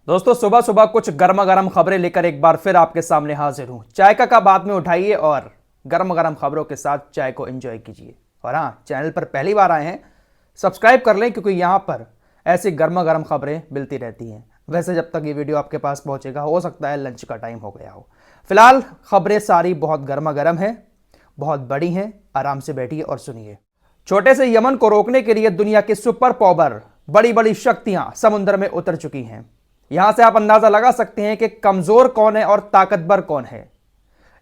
दोस्तों सुबह सुबह कुछ गर्मा गर्म खबरें लेकर एक बार फिर आपके सामने हाजिर हूं। चाय का कप हाथ में उठाइए और गर्म गर्म खबरों के साथ चाय को एंजॉय कीजिए। और हाँ, चैनल पर पहली बार आए हैं, सब्सक्राइब कर लें क्योंकि यहां पर ऐसी गर्मा गर्म खबरें मिलती रहती हैं। वैसे जब तक ये वीडियो आपके पास पहुंचेगा हो सकता है लंच का टाइम हो गया हो। फिलहाल खबरें सारी बहुत गर्मा गर्म है, बहुत बड़ी हैं। आराम से बैठिए और सुनिए। छोटे से यमन को रोकने के लिए दुनिया की सुपर पावर बड़ी बड़ी शक्तियां समुद्र में उतर चुकी हैं। यहां से आप अंदाजा लगा सकते हैं कि कमजोर कौन है और ताकतवर कौन है।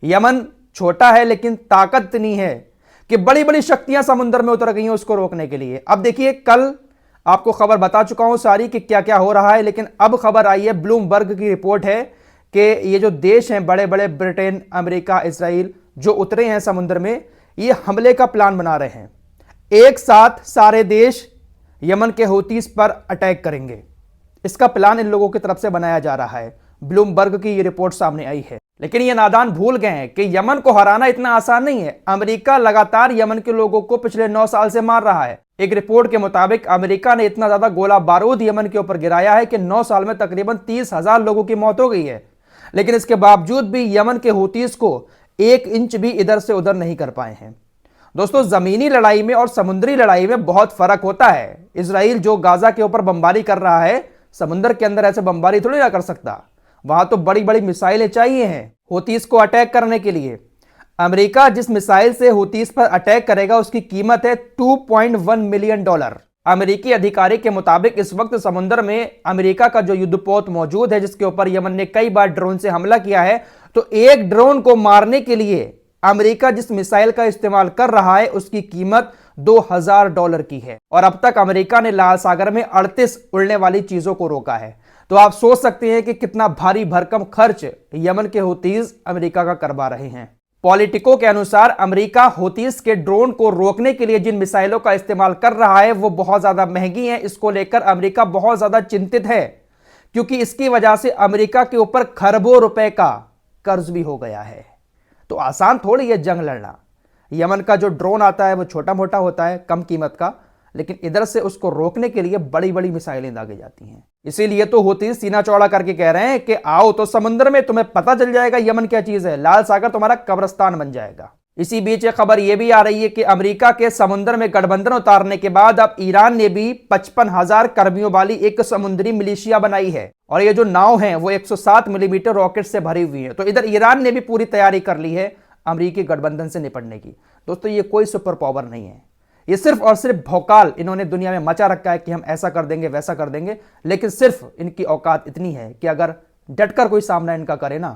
यमन छोटा है लेकिन ताकत इतनी है कि बड़ी बड़ी शक्तियां समुद्र में उतर गई हैं उसको रोकने के लिए। अब देखिए, कल आपको खबर बता चुका हूं सारी कि क्या क्या हो रहा है, लेकिन अब खबर आई है, ब्लूमबर्ग की रिपोर्ट है कि ये जो देश हैं बड़े बड़े, ब्रिटेन, अमेरिका, इजराइल, जो उतरे हैं समुद्र में, ये हमले का प्लान बना रहे हैं। एक साथ सारे देश यमन के हूतीस पर अटैक करेंगे। इसका प्लान इन लोगों की तरफ से बनाया जा रहा है। ब्लूमबर्ग की ये रिपोर्ट सामने आई है। लेकिन ये नादान भूल गए हैं कि यमन को हराना इतना आसान नहीं है। अमेरिका लगातार यमन के लोगों को पिछले 9 साल से मार रहा है। एक रिपोर्ट के मुताबिक अमेरिका ने इतना ज्यादा गोला बारूद यमन के ऊपर गिराया है कि 9 साल में तकरीबन 30,000 लोगों की मौत हो गई है। लेकिन इसके बावजूद भी यमन के हूतीस को 1 इंच भी इधर से उधर नहीं कर पाए हैं। दोस्तों, जमीनी लड़ाई में और समुद्री लड़ाई में बहुत फर्क होता है। इसराइल जो गाजा के ऊपर बमबारी कर रहा है, समुद्र के अंदर ऐसे बमबारी थोड़ी ना कर सकता। वहां तो बड़ी बड़ी मिसाइलें चाहिए हैं हूतीस को अटैक करने के लिए। अमेरिका जिस मिसाइल से हूतीस पर अटैक करेगा उसकी कीमत है $2.1 मिलियन। अमेरिकी अधिकारी के मुताबिक इस वक्त समुद्र में अमेरिका का जो युद्धपोत मौजूद है, जिसके ऊपर यमन ने कई बार ड्रोन से हमला किया है, तो एक ड्रोन को मारने के लिए अमेरिका जिस मिसाइल का इस्तेमाल कर रहा है उसकी कीमत $2,000 की है। और अब तक अमेरिका ने लाल सागर में 38 उड़ने वाली चीजों को रोका है। तो आप सोच सकते हैं कि कितना भारी भरकम खर्च यमन के हूतीस अमेरिका का करवा रहे हैं। पॉलिटिको के अनुसार अमेरिका हूतीस के ड्रोन को रोकने के लिए जिन मिसाइलों का इस्तेमाल कर रहा है वो बहुत ज्यादा महंगी है। इसको लेकर अमेरिका बहुत ज्यादा चिंतित है, क्योंकि इसकी वजह से अमेरिका के ऊपर खरबों रुपए का कर्ज भी हो गया है। तो आसान थोड़ी है जंग लड़ना। यमन का जो ड्रोन आता है वो छोटा मोटा होता है, कम कीमत का, लेकिन इधर से उसको रोकने के लिए बड़ी बड़ी मिसाइलें दागी जाती हैं। इसीलिए तो हूतीस सीना चौड़ा करके कह रहे हैं कि आओ तो समुद्र में, तुम्हें पता चल जाएगा यमन क्या चीज है। लाल सागर तुम्हारा कब्रिस्तान बन जाएगा। इसी बीच एक खबर यह भी आ रही है कि अमेरिका के समुद्र में गठबंधन उतारने के बाद अब ईरान ने भी 55,000 कर्मियों वाली एक समुद्री मिलिशिया बनाई है। और ये जो नाव है वो 107 मिलीमीटर रॉकेट से भरी हुई है। तो इधर ईरान ने भी पूरी तैयारी कर ली है अमेरिकी गठबंधन से निपटने की। दोस्तों, ये कोई सुपर पावर नहीं है, ये सिर्फ और सिर्फ भौकाल इन्होंने दुनिया में मचा रखा है कि हम ऐसा कर देंगे वैसा कर देंगे। लेकिन सिर्फ इनकी औकात इतनी है कि अगर डटकर कोई सामना इनका करे ना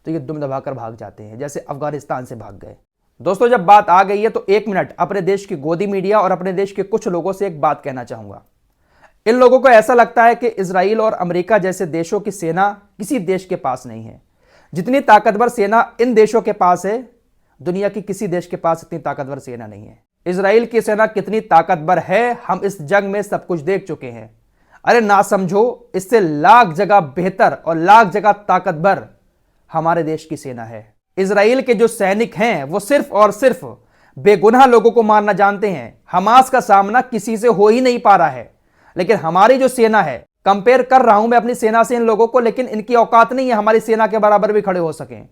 तो ये दुम दबाकर भाग जाते हैं, जैसे अफगानिस्तान से भाग गए। दोस्तों, जब बात आ गई है तो 1 मिनट अपने देश की गोदी मीडिया और अपने देश के कुछ लोगों से एक बात कहना चाहूंगा। इन लोगों को ऐसा लगता है कि इजराइल और अमेरिका जैसे देशों की सेना किसी देश के पास नहीं है। जितनी ताकतवर सेना इन देशों के पास है, दुनिया की किसी देश के पास इतनी ताकतवर सेना नहीं है। इजराइल की सेना कितनी ताकतवर है हम इस जंग में सब कुछ देख चुके हैं। अरे ना समझो, इससे लाख जगह बेहतर और लाख जगह ताकतवर हमारे देश की सेना है। इजराइल के जो सैनिक हैं वो सिर्फ और सिर्फ बेगुनाह लोगों को मारना जानते हैं। हमास का सामना किसी से हो ही नहीं पा रहा है। लेकिन हमारी जो सेना है, कंपेयर कर रहा हूं मैं अपनी सेना से इन लोगों को, लेकिन इनकी औकात नहीं है हमारी सेना के बराबर भी खड़े हो सकें।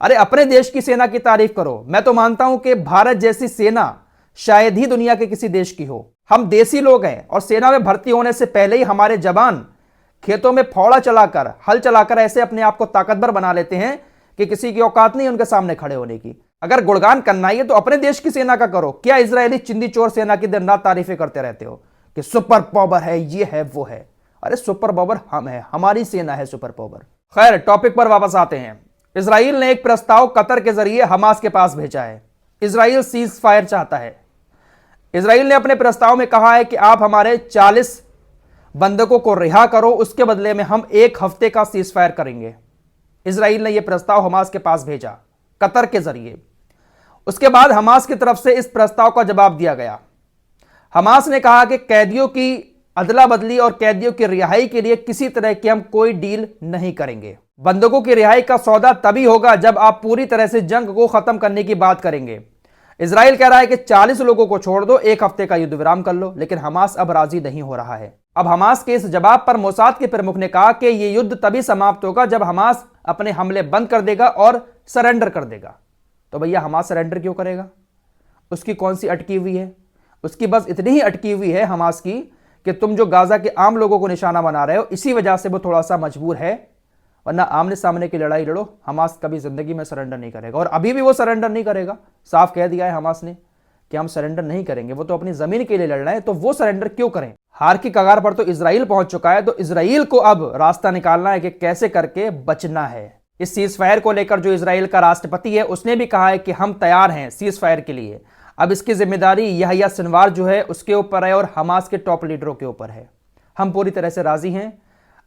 अरे अपने देश की सेना की तारीफ करो। मैं तो मानता हूं कि भारत जैसी सेना शायद ही दुनिया के किसी देश की हो। हम देसी लोग हैं और सेना में भर्ती होने से पहले ही हमारे जवान खेतों में फावड़ा चलाकर, हल चलाकर ऐसे अपने आप को ताकतवर बना लेते हैं कि किसी की औकात नहीं उनके सामने खड़े होने की। अगर गुणगान करना ही है तो अपने देश की सेना का करो। क्या इजरायली चिंदी चोर सेना की दिन रात तारीफें करते रहते हो कि सुपर पावर है, ये है, वो है। अरे सुपर पावर हम है, हमारी सेना है सुपर पावर। खैर, टॉपिक पर वापस आते हैं। इजराइल ने एक प्रस्ताव कतर के जरिए हमास के पास भेजा है। इजराइल सीज फायर चाहता है। इजराइल ने अपने प्रस्ताव में कहा है कि आप हमारे 40 बंधकों को रिहा करो, उसके बदले में हम 1 हफ्ते का सीज फायर करेंगे। इजराइल ने यह प्रस्ताव हमास के पास भेजा कतर के जरिए। उसके बाद हमास की तरफ से इस प्रस्ताव का जवाब दिया गया। हमास ने कहा कि कैदियों की अदला बदली और कैदियों की रिहाई के लिए किसी तरह की हम कोई डील नहीं करेंगे। बंधकों की रिहाई का सौदा तभी होगा जब आप पूरी तरह से जंग को खत्म करने की बात करेंगे। इजराइल कह रहा है कि 40 लोगों को छोड़ दो, 1 हफ्ते का युद्ध विराम कर लो, लेकिन हमास अब राजी नहीं हो रहा है। अब हमास के इस जवाब पर मोसाद के प्रमुख ने कहा कि यह युद्ध तभी समाप्त होगा जब हमास अपने हमले बंद कर देगा और सरेंडर कर देगा। तो भैया हमास सरेंडर क्यों करेगा? उसकी कौन सी अटकी हुई है? उसकी बस इतनी ही अटकी हुई है हमास की कि तुम जो गाजा के आम लोगों को निशाना बना रहे हो, इसी वजह से वो थोड़ा सा मजबूर है, वरना आमने सामने की लड़ाई लड़ो, हमास कभी जिंदगी में सरेंडर नहीं करेगा। और अभी भी वो सरेंडर नहीं करेगा। साफ कह दिया है हमास ने कि हम सरेंडर नहीं करेंगे। वो तो अपनी जमीन के लिए लड़ रहे हैं, तो वो सरेंडर क्यों करें? हार की कगार पर तो इजराइल पहुंच चुका है, तो इजराइल को अब रास्ता निकालना है कि कैसे करके बचना है। इस सीज फायर को लेकर जो इजराइल का राष्ट्रपति है उसने भी कहा है कि हम तैयार हैं सीज फायर के लिए। अब इसकी जिम्मेदारी यहया सिनवार जो है उसके ऊपर है और हमास के टॉप लीडरों के ऊपर है। हम पूरी तरह से राजी हैं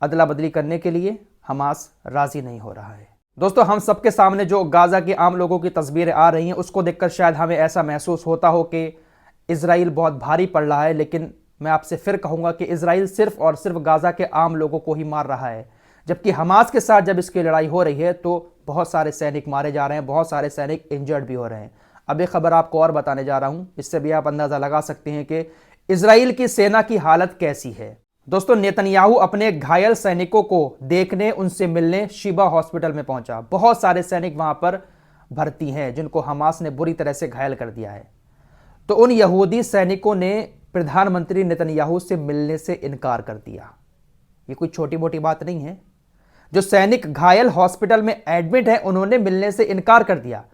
अदला बदली करने के लिए, हमास राजी नहीं हो रहा है। दोस्तों, हम सबके सामने जो गाजा के आम लोगों की तस्वीरें आ रही हैं उसको देखकर शायद हमें ऐसा महसूस होता हो कि इजराइल बहुत भारी पड़ रहा है, लेकिन मैं आपसे फिर कहूंगा कि इजराइल सिर्फ और सिर्फ गाजा के आम लोगों को ही मार रहा है, जबकि हमास के साथ जब इसकी लड़ाई हो रही है तो बहुत सारे सैनिक मारे जा रहे हैं, बहुत सारे सैनिक इंजर्ड भी हो रहे हैं। अब एक खबर आपको और बताने जा रहा हूं, इससे भी आप अंदाजा लगा सकते हैं कि इजराइल की सेना की हालत कैसी है। दोस्तों, नेतन्याहू अपने घायल सैनिकों को देखने, उनसे मिलने शिबा हॉस्पिटल में पहुंचा। बहुत सारे सैनिक वहां पर भर्ती हैं जिनको हमास ने बुरी तरह से घायल कर दिया है। तो उन यहूदी सैनिकों ने प्रधानमंत्री नेतन्याहू से मिलने से इनकार कर दिया। ये कोई छोटी मोटी बात नहीं है। जो सैनिक घायल हॉस्पिटल में एडमिट है उन्होंने मिलने से इनकार कर दिया।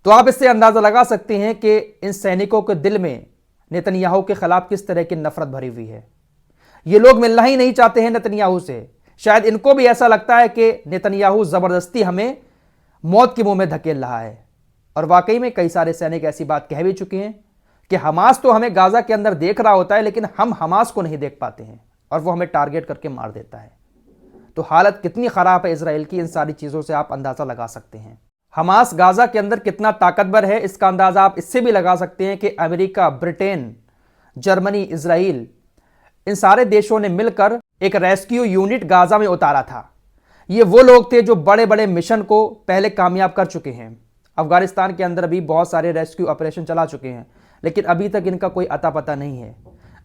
तो आप इससे अंदाजा लगा सकते हैं कि इन सैनिकों के दिल में नेतन्याहू के खिलाफ किस तरह की नफरत भरी हुई है। ये लोग मिलना ही नहीं चाहते हैं नेतन्याहू से। शायद इनको भी ऐसा लगता है कि नेतन्याहू जबरदस्ती हमें मौत के मुंह में धकेल रहा है। और वाकई में कई सारे सैनिक ऐसी बात कह भी चुके हैं कि हमास तो हमें गाजा के अंदर देख रहा होता है, लेकिन हम हमास को नहीं देख पाते हैं और वो हमें टारगेट करके मार देता है। तो हालत कितनी खराब है इजराइल की, इन सारी चीजों से आप अंदाजा लगा सकते हैं। हमास गाजा के अंदर कितना ताकतवर है इसका अंदाजा आप इससे भी लगा सकते हैं कि अमेरिका, ब्रिटेन, जर्मनी, इजराइल, इन सारे देशों ने मिलकर एक रेस्क्यू यूनिट गाजा में उतारा था। ये वो लोग थे जो बड़े बड़े मिशन को पहले कामयाब कर चुके हैं। अफगानिस्तान के अंदर भी बहुत सारे रेस्क्यू ऑपरेशन चला चुके हैं, लेकिन अभी तक इनका कोई अता पता नहीं है।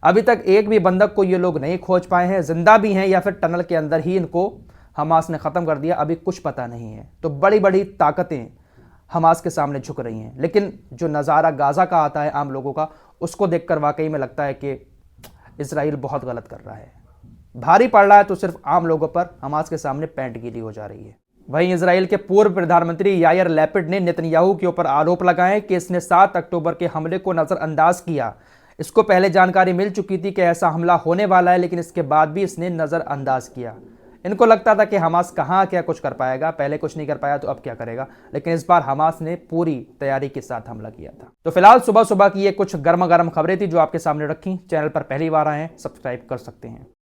अभी तक एक भी बंदक को ये लोग नहीं खोज पाए हैं। जिंदा भी हैं या फिर टनल के अंदर ही इनको हमास ने ख़त्म कर दिया, अभी कुछ पता नहीं है। तो बड़ी बड़ी ताकतें हमास के सामने झुक रही हैं, लेकिन जो नज़ारा गाजा का आता है आम लोगों का, उसको देखकर वाकई में लगता है कि इजराइल बहुत गलत कर रहा है। भारी पड़ रहा है तो सिर्फ आम लोगों पर, हमास के सामने पैंट गीली हो जा रही है। वहीं इजराइल के पूर्व प्रधानमंत्री यायर लैपिड ने नेतन्याहू के ऊपर आरोप लगाए कि इसने 7 अक्टूबर के हमले को नज़रअंदाज किया। इसको पहले जानकारी मिल चुकी थी कि ऐसा हमला होने वाला है, लेकिन इसके बाद भी इसने नज़रअंदाज किया। इनको लगता था कि हमास कहाँ क्या कुछ कर पाएगा, पहले कुछ नहीं कर पाया तो अब क्या करेगा, लेकिन इस बार हमास ने पूरी तैयारी के साथ हमला किया था। तो फिलहाल सुबह सुबह की ये कुछ गर्मा गर्म खबरें थी जो आपके सामने रखी। चैनल पर पहली बार आए हैं, सब्सक्राइब कर सकते हैं।